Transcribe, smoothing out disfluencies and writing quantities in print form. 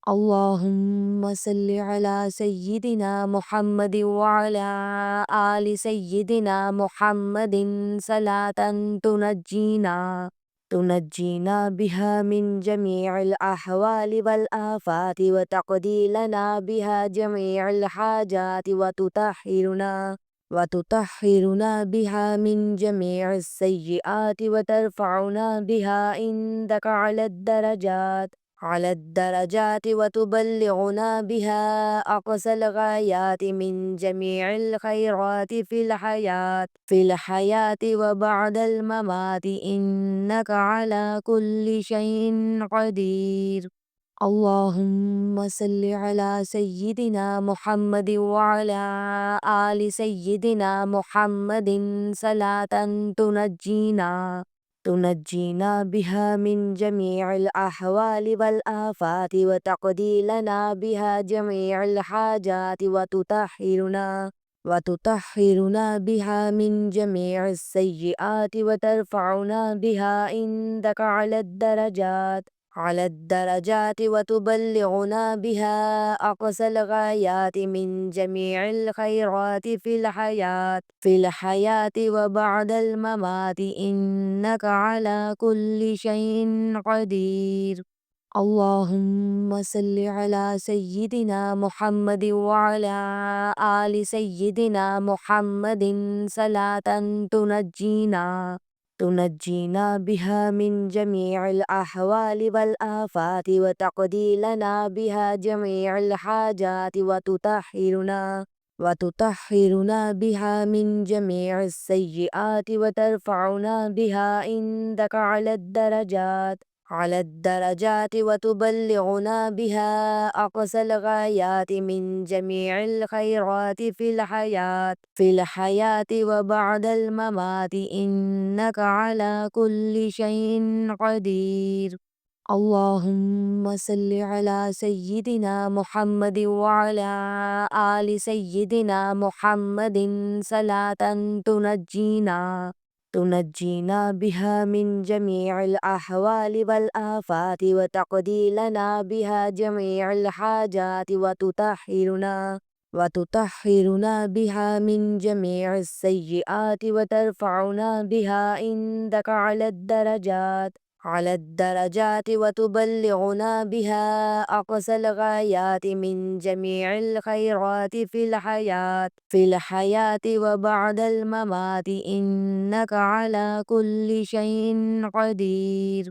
اللهم صل على سيدنا محمد وعلى آل سيدنا محمد صلاة تنجينا بها من جميع الأحوال والآفات وتقضي لنا بها جميع الحاجات وتطهرنا بها من جميع السيئات وترفعنا بها عندك على الدرجات وتبلغنا بها أقصى الغايات من جميع الخيرات في الحياة وبعد الممات إنك على كل شيء قدير. اللهم صل على سيدنا محمد وعلى آل سيدنا محمد صلاة تنجينا بها من جميع الأحوال والآفات وتقضي لنا بها جميع الحاجات وتطهرنا بها من جميع السيئات وترفعنا بها عندك على الدرجات وتبلغنا بها أقصى الغايات من جميع الخيرات في الحياة وبعد الممات إنك على كل شيء قدير. اللهم صل على سيدنا محمد وعلى آل سيدنا محمد صلاة تنجينا بها من جميع الأحوال والآفات وتقضي لنا بها جميع الحاجات وتطهرنا بها من جميع السيئات وترفعنا بها عندك على الدرجات وتبلغنا بها أقصى الغايات من جميع الخيرات في الحياة وبعد الممات إنك على كل شيء قدير. اللهم صل على سيدنا محمد وعلى آل سيدنا محمد صلاة تنجينا بها من جميع الأحوال والآفات وتقضي لنا بها جميع الحاجات وتطهرنا بها من جميع السيئات وترفعنا بها عندك على الدرجات وتبلغنا بها أقصى الغايات من جميع الخيرات في الحياة وبعد الممات إنك على كل شيء قدير.